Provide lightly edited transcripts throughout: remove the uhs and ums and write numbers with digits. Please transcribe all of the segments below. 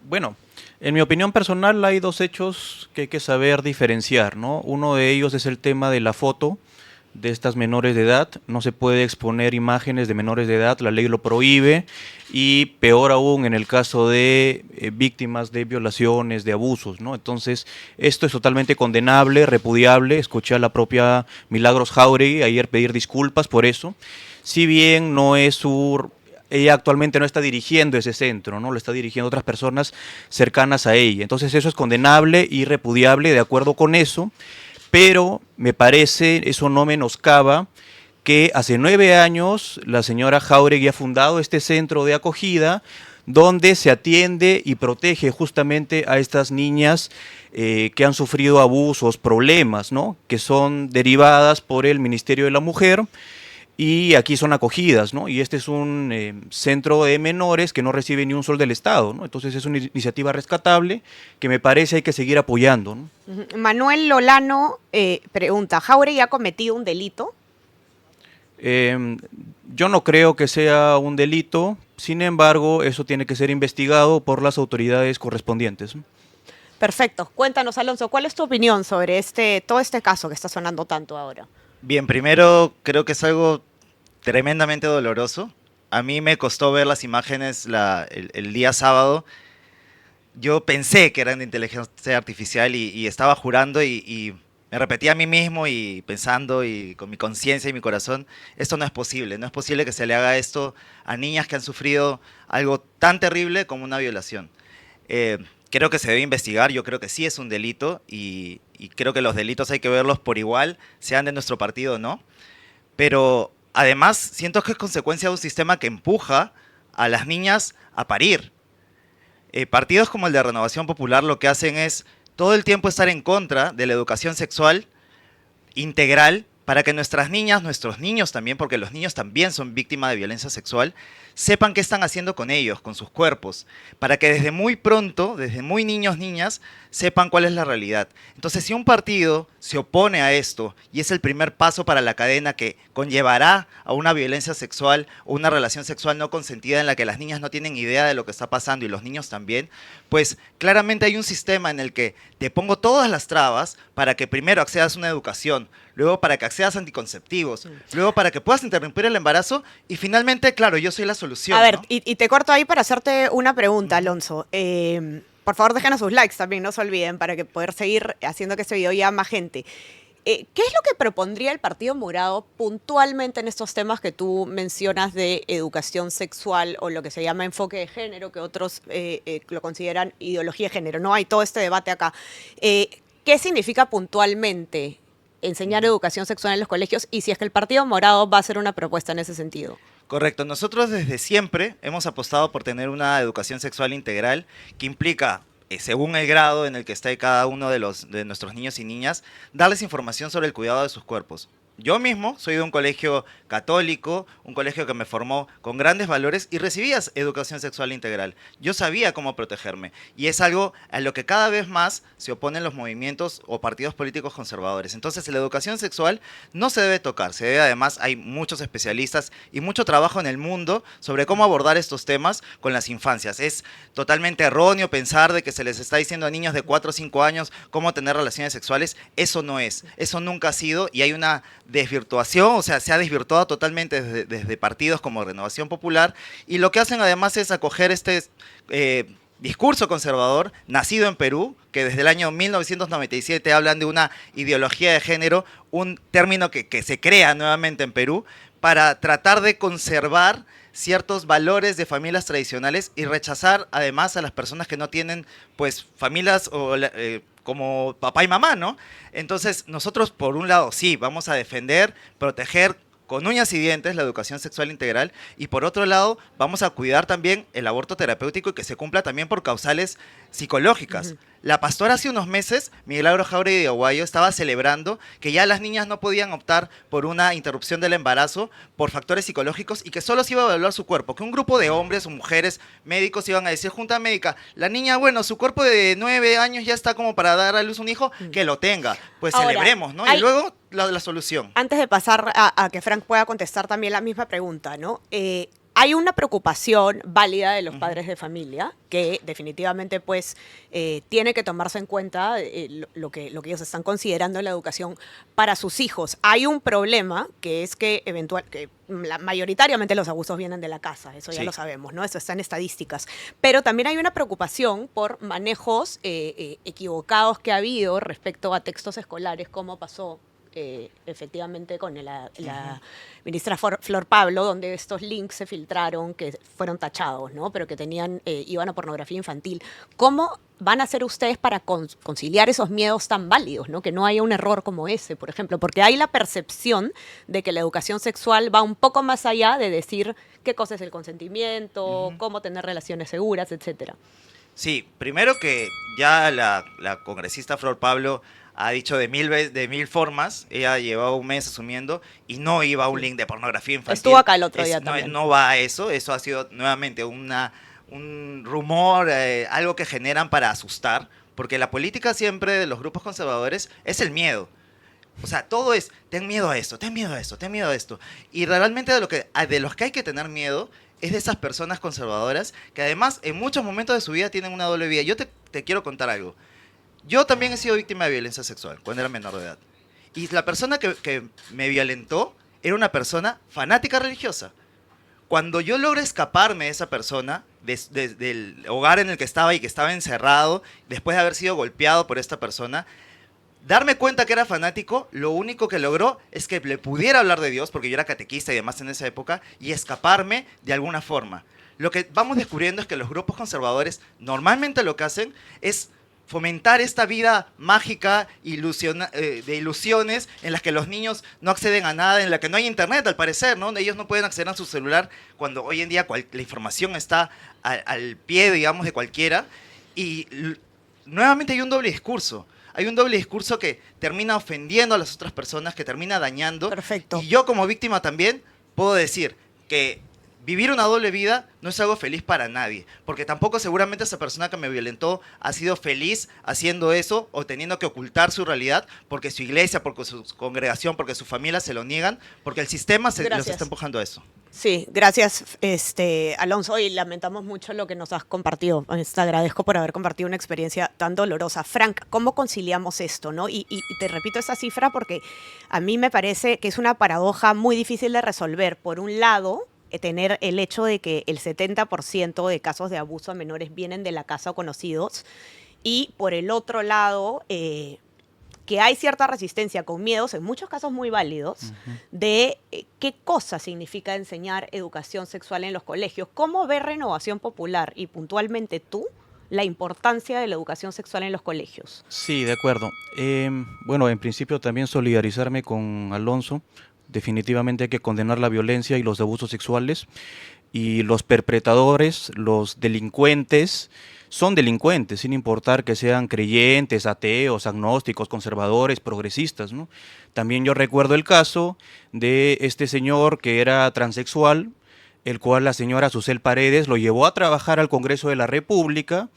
Bueno, en mi opinión personal hay dos hechos que hay que saber diferenciar, ¿no? Uno de ellos es el tema de la foto de estas menores de edad. No se puede exponer imágenes de menores de edad, la ley lo prohíbe, y peor aún en el caso de víctimas de violaciones, de abusos, ¿no? Entonces, esto es totalmente condenable, repudiable. Escuché a la propia Milagros Jauregui ayer pedir disculpas por eso. Si bien no es su ella actualmente no está dirigiendo ese centro, ¿no? Lo está dirigiendo otras personas cercanas a ella. Entonces eso es condenable y repudiable, de acuerdo con eso, pero me parece, eso no menoscaba que hace 9 años la señora Jauregui ha fundado este centro de acogida donde se atiende y protege justamente a estas niñas que han sufrido abusos, problemas, ¿no? Que son derivadas por el Ministerio de la Mujer, y aquí son acogidas, ¿no? Y este es un centro de menores que no recibe ni un sol del Estado, ¿no? Entonces es una iniciativa rescatable que me parece hay que seguir apoyando, ¿no? Manuel Lolano pregunta, ¿Jauregui ha cometido un delito? Eh, yo no creo que sea un delito, sin embargo, eso tiene que ser investigado por las autoridades correspondientes. Perfecto. Cuéntanos, Alonso, ¿cuál es tu opinión sobre todo este caso que está sonando tanto ahora? Bien, primero creo que es algo tremendamente doloroso. A mí me costó ver las imágenes el día sábado. Yo pensé que eran de inteligencia artificial y estaba jurando y me repetía a mí mismo y pensando y con mi conciencia y mi corazón, esto no es posible. No es posible que se le haga esto a niñas que han sufrido algo tan terrible como una violación. Creo que se debe investigar, yo creo que sí es un delito y creo que los delitos hay que verlos por igual, sean de nuestro partido o no. Pero además siento que es consecuencia de un sistema que empuja a las niñas a parir. Partidos como el de Renovación Popular lo que hacen es todo el tiempo estar en contra de la educación sexual integral para que nuestras niñas, nuestros niños también, porque los niños también son víctimas de violencia sexual, sepan qué están haciendo con ellos, con sus cuerpos, para que desde muy pronto, desde muy niños, niñas, sepan cuál es la realidad. Entonces, si un partido se opone a esto y es el primer paso para la cadena que conllevará a una violencia sexual o una relación sexual no consentida en la que las niñas no tienen idea de lo que está pasando y los niños también, pues claramente hay un sistema en el que te pongo todas las trabas para que primero accedas a una educación, luego para que accedas a anticonceptivos, luego para que puedas interrumpir el embarazo y finalmente, claro, yo soy la solución. A ver, ¿no? y te corto ahí para hacerte una pregunta, Alonso. Por favor, déjenos sus likes también, no se olviden, para que poder seguir haciendo que este video llegue a más gente. ¿Qué es lo que propondría el Partido Morado puntualmente en estos temas que tú mencionas de educación sexual o lo que se llama enfoque de género, que otros lo consideran ideología de género? No hay todo este debate acá. ¿Qué significa puntualmente enseñar educación sexual en los colegios y si es que el Partido Morado va a hacer una propuesta en ese sentido? Correcto, nosotros desde siempre hemos apostado por tener una educación sexual integral que implica, según el grado en el que esté cada uno de nuestros niños y niñas, darles información sobre el cuidado de sus cuerpos. Yo mismo soy de un colegio católico, un colegio que me formó con grandes valores y recibías educación sexual integral. Yo sabía cómo protegerme y es algo a lo que cada vez más se oponen los movimientos o partidos políticos conservadores. Entonces la educación sexual no se debe tocar, se debe además, hay muchos especialistas y mucho trabajo en el mundo sobre cómo abordar estos temas con las infancias. Es totalmente erróneo pensar de que se les está diciendo a niños de 4 o 5 años cómo tener relaciones sexuales. Eso no es, eso nunca ha sido y hay una desvirtuación, o sea, se ha desvirtuado totalmente desde partidos como Renovación Popular y lo que hacen además es acoger este discurso conservador nacido en Perú, que desde el año 1997 hablan de una ideología de género, un término que se crea nuevamente en Perú para tratar de conservar ciertos valores de familias tradicionales y rechazar además a las personas que no tienen pues familias como papá y mamá, ¿no? Entonces nosotros por un lado sí, vamos a defender, proteger con uñas y dientes la educación sexual integral y por otro lado vamos a cuidar también el aborto terapéutico y que se cumpla también por causales psicológicas. La pastora hace unos meses, Milagros Jauregui de Aguayo, estaba celebrando que ya las niñas no podían optar por una interrupción del embarazo por factores psicológicos y que solo se iba a evaluar su cuerpo, que un grupo de hombres o mujeres médicos iban a decir, junta médica, la niña, bueno, su cuerpo de 9 años ya está como para dar a luz un hijo, que lo tenga. Pues Ahora, celebremos, ¿no? Y luego la solución. Antes de pasar a que Frank pueda contestar también la misma pregunta, ¿no? hay una preocupación válida de los padres de familia que definitivamente pues tiene que tomarse en cuenta lo que ellos están considerando en la educación para sus hijos. Hay un problema que es que mayoritariamente los abusos vienen de la casa, eso ya lo sabemos, ¿no? Eso está en estadísticas. Pero también hay una preocupación por manejos equivocados que ha habido respecto a textos escolares, como pasó efectivamente con la ministra Flor Pablo, donde estos links se filtraron que fueron tachados, ¿no? Pero que iban a pornografía infantil. ¿Cómo van a hacer ustedes para conciliar esos miedos tan válidos, ¿no? Que no haya un error como ese, por ejemplo? Porque hay la percepción de que la educación sexual va un poco más allá de decir qué cosa es el consentimiento, cómo tener relaciones seguras, etcétera. Sí, primero que ya la congresista Flor Pablo ha dicho de mil formas, ella llevaba un mes asumiendo y no iba a un link de pornografía infantil. Estuvo acá el otro día también. No va a eso ha sido nuevamente un rumor, algo que generan para asustar, porque la política siempre de los grupos conservadores es el miedo. O sea, todo es, ten miedo a esto, ten miedo a esto, ten miedo a esto. Y realmente de los que hay que tener miedo es de esas personas conservadoras que además en muchos momentos de su vida tienen una doble vida. Yo te quiero contar algo. Yo también he sido víctima de violencia sexual cuando era menor de edad. Y la persona que me violentó era una persona fanática religiosa. Cuando yo logré escaparme de esa persona, del hogar en el que estaba y que estaba encerrado, después de haber sido golpeado por esta persona, darme cuenta que era fanático, lo único que logró es que le pudiera hablar de Dios, porque yo era catequista y demás en esa época, y escaparme de alguna forma. Lo que vamos descubriendo es que los grupos conservadores normalmente lo que hacen es fomentar esta vida mágica de ilusiones en las que los niños no acceden a nada, en la que no hay internet al parecer, ¿no? Ellos no pueden acceder a su celular cuando hoy en día la información está al pie, digamos, de cualquiera. Y nuevamente hay un doble discurso. Hay un doble discurso que termina ofendiendo a las otras personas, que termina dañando. Perfecto. Y yo como víctima también puedo decir que vivir una doble vida no es algo feliz para nadie, porque tampoco seguramente esa persona que me violentó ha sido feliz haciendo eso o teniendo que ocultar su realidad porque su iglesia, porque su congregación, porque su familia se lo niegan, porque el sistema los está empujando a eso. Sí, gracias, Alonso, y lamentamos mucho lo que nos has compartido. Te agradezco por haber compartido una experiencia tan dolorosa. Frank, ¿cómo conciliamos esto, no? Y te repito esta cifra porque a mí me parece que es una paradoja muy difícil de resolver. Por un lado, tener el hecho de que el 70% de casos de abuso a menores vienen de la casa o conocidos, y por el otro lado, que hay cierta resistencia con miedos, en muchos casos muy válidos, de qué cosa significa enseñar educación sexual en los colegios. ¿Cómo ve Renovación Popular y puntualmente tú la importancia de la educación sexual en los colegios? Sí, de acuerdo. Bueno, en principio también solidarizarme con Alonso. Definitivamente hay que condenar la violencia y los abusos sexuales, y los perpetradores, los delincuentes, son delincuentes sin importar que sean creyentes, ateos, agnósticos, conservadores, progresistas, ¿no? También yo recuerdo el caso de este señor que era transexual, el cual la señora Susel Paredes lo llevó a trabajar al Congreso de la República.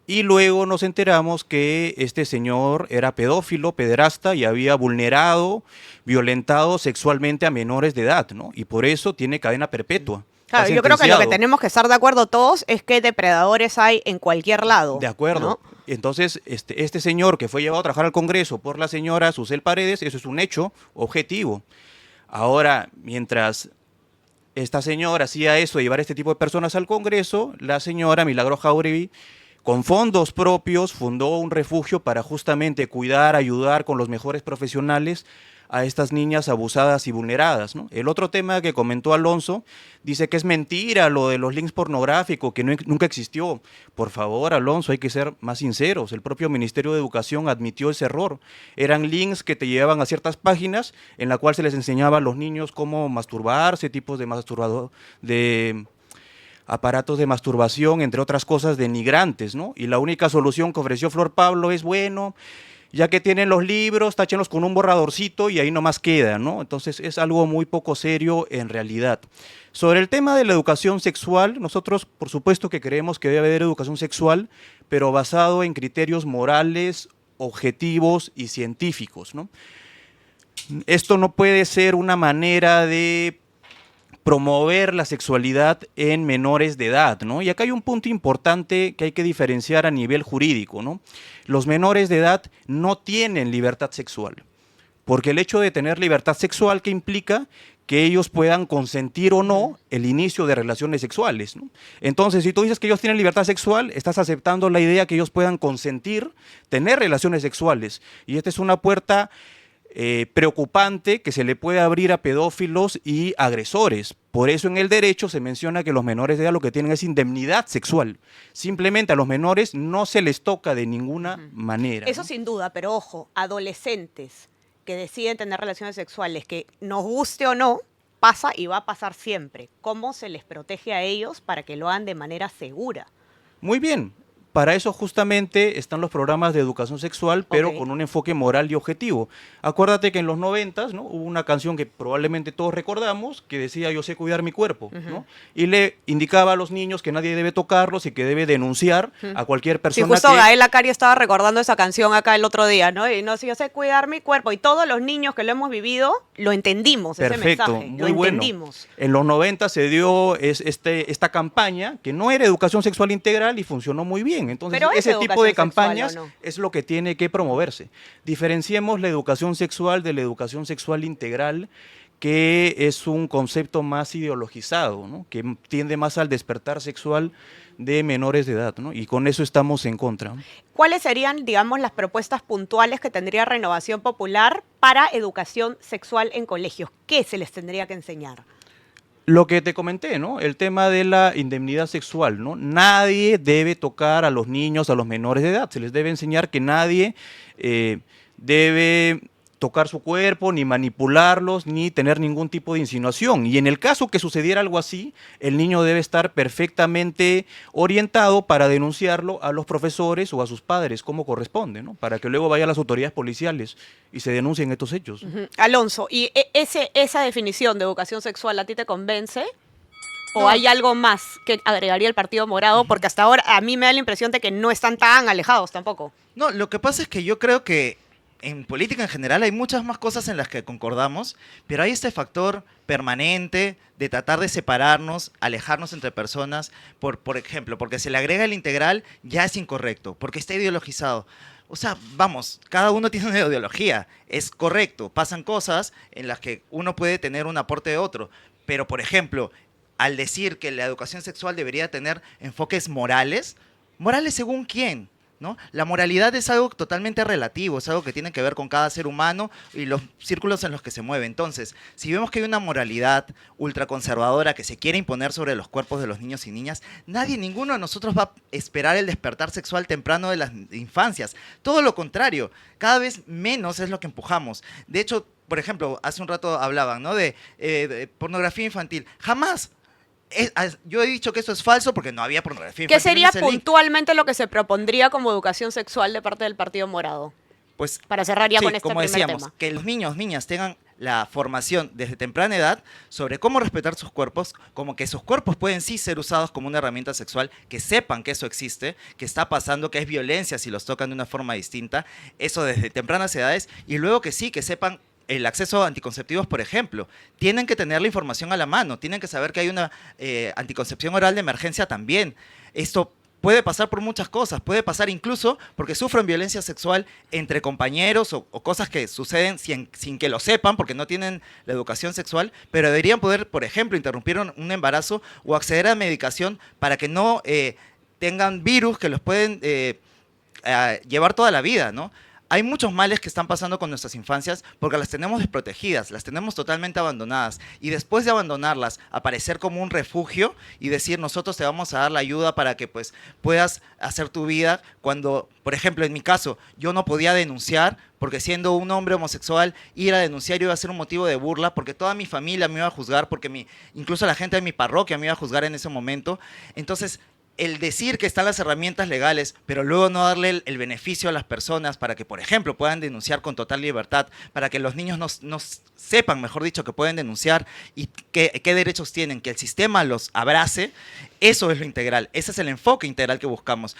Y luego nos enteramos que este señor era pedófilo, pederasta, y había vulnerado, violentado sexualmente a menores de edad, ¿no? Y por eso tiene cadena perpetua. Claro, yo creo que lo que tenemos que estar de acuerdo todos es que depredadores hay en cualquier lado. De acuerdo. ¿No? Entonces, este señor que fue llevado a trabajar al Congreso por la señora Susel Paredes, eso es un hecho objetivo. Ahora, mientras esta señora hacía eso, de llevar este tipo de personas al Congreso, la señora Milagro Jáuregui, con fondos propios, fundó un refugio para justamente cuidar, ayudar con los mejores profesionales a estas niñas abusadas y vulneradas, ¿no? El otro tema que comentó Alonso, dice que es mentira lo de los links pornográficos, que nunca existió. Por favor, Alonso, hay que ser más sinceros. El propio Ministerio de Educación admitió ese error. Eran links que te llevaban a ciertas páginas en la cual se les enseñaba a los niños cómo masturbarse, tipos de aparatos de masturbación, entre otras cosas denigrantes, ¿no? Y la única solución que ofreció Flor Pablo es, bueno, ya que tienen los libros, táchenlos con un borradorcito y ahí nomás queda, ¿no? Entonces es algo muy poco serio en realidad. Sobre el tema de la educación sexual, nosotros por supuesto que creemos que debe haber educación sexual, pero basado en criterios morales, objetivos y científicos, ¿no? Esto no puede ser una manera de promover la sexualidad en menores de edad, ¿no? Y acá hay un punto importante que hay que diferenciar a nivel jurídico, ¿no? Los menores de edad no tienen libertad sexual, porque el hecho de tener libertad sexual, ¿qué implica? Que ellos puedan consentir o no el inicio de relaciones sexuales, ¿no? Entonces, si tú dices que ellos tienen libertad sexual, estás aceptando la idea que ellos puedan consentir tener relaciones sexuales. Y esta es una puerta preocupante que se le puede abrir a pedófilos y agresores. Por eso en el derecho se menciona que los menores de edad lo que tienen es indemnidad sexual. Simplemente a los menores no se les toca de ninguna manera, Eso ¿no? sin duda, pero ojo, adolescentes que deciden tener relaciones sexuales, que nos guste o no, pasa y va a pasar siempre. ¿Cómo se les protege a ellos para que lo hagan de manera segura? Muy bien. Para eso justamente están los programas de educación sexual, pero Ok. con un enfoque moral y objetivo. Acuérdate que en los 90s, ¿no?, hubo una canción que probablemente todos recordamos, que decía "Yo sé cuidar mi cuerpo", ¿no? Y le indicaba a los niños que nadie debe tocarlos y que debe denunciar a cualquier Sí, persona justo que... Gael Acari estaba recordando esa canción acá el otro día, ¿no? Y no, si yo sé cuidar mi cuerpo. Y todos los niños que lo hemos vivido, lo entendimos, Perfecto, ese mensaje. muy Lo bueno. entendimos. En los 90 se dio esta campaña que no era educación sexual integral y funcionó muy bien. Entonces, Pero es ese tipo educación de sexual, campañas ¿o no? es lo que tiene que promoverse. Diferenciemos la educación sexual de la educación sexual integral, que es un concepto más ideologizado, ¿no?, que tiende más al despertar sexual de menores de edad, ¿no? Y con eso estamos en contra. ¿Cuáles serían, digamos, las propuestas puntuales que tendría Renovación Popular para educación sexual en colegios? ¿Qué se les tendría que enseñar? Lo que te comenté, ¿no?, el tema de la indemnidad sexual, ¿no? Nadie debe tocar a los niños, a los menores de edad. Se les debe enseñar que nadie debe tocar su cuerpo, ni manipularlos, ni tener ningún tipo de insinuación. Y en el caso que sucediera algo así, el niño debe estar perfectamente orientado para denunciarlo a los profesores o a sus padres, como corresponde, ¿no?, para que luego vaya a las autoridades policiales y se denuncien estos hechos. Ujú. Alonso, ¿y esa definición de educación sexual a ti te convence? ¿O No. hay algo más que agregaría el Partido Morado? Porque hasta ahora a mí me da la impresión de que no están tan alejados tampoco. No, lo que pasa es que yo creo que en política en general hay muchas más cosas en las que concordamos, pero hay este factor permanente de tratar de separarnos, alejarnos entre personas, por ejemplo, porque se le agrega el integral ya es incorrecto, porque está ideologizado. O sea, vamos, cada uno tiene una ideología, es correcto, pasan cosas en las que uno puede tener un aporte de otro, pero por ejemplo, al decir que la educación sexual debería tener enfoques morales, ¿morales según quién? ¿No? La moralidad es algo totalmente relativo, es algo que tiene que ver con cada ser humano y los círculos en los que se mueve. Entonces, si vemos que hay una moralidad ultraconservadora que se quiere imponer sobre los cuerpos de los niños y niñas, ninguno de nosotros va a esperar el despertar sexual temprano de las infancias. Todo lo contrario, cada vez menos es lo que empujamos. De hecho, por ejemplo, hace un rato hablaban, ¿no?, de pornografía infantil. Jamás. Yo he dicho que eso es falso porque no había pornografía ¿Qué infantil. sería en ese link. puntualmente lo que se propondría como educación sexual de parte del Partido Morado? Pues, Para cerrar ya sí, con este como primer decíamos, tema. que los niños, niñas tengan la formación desde temprana edad sobre cómo respetar sus cuerpos, como que sus cuerpos pueden sí ser usados como una herramienta sexual, que sepan que eso existe, que está pasando, que es violencia si los tocan de una forma distinta, eso desde tempranas edades, y luego que sí, que sepan el acceso a anticonceptivos, por ejemplo. Tienen que tener la información a la mano, tienen que saber que hay una anticoncepción oral de emergencia también. Esto puede pasar por muchas cosas, puede pasar incluso porque sufren violencia sexual entre compañeros o cosas que suceden sin que lo sepan porque no tienen la educación sexual, pero deberían poder, por ejemplo, interrumpir un embarazo o acceder a medicación para que no tengan virus que los pueden llevar toda la vida, ¿no? Hay muchos males que están pasando con nuestras infancias porque las tenemos desprotegidas, las tenemos totalmente abandonadas. Y después de abandonarlas, aparecer como un refugio y decir, nosotros te vamos a dar la ayuda para que pues, puedas hacer tu vida. Cuando, por ejemplo, en mi caso, yo no podía denunciar porque siendo un hombre homosexual, ir a denunciar iba a ser un motivo de burla porque toda mi familia me iba a juzgar, porque incluso la gente de mi parroquia me iba a juzgar en ese momento. Entonces, el decir que están las herramientas legales, pero luego no darle el beneficio a las personas para que, por ejemplo, puedan denunciar con total libertad, para que los niños no sepan, mejor dicho, que pueden denunciar y qué derechos tienen, que el sistema los abrace, eso es lo integral, ese es el enfoque integral que buscamos.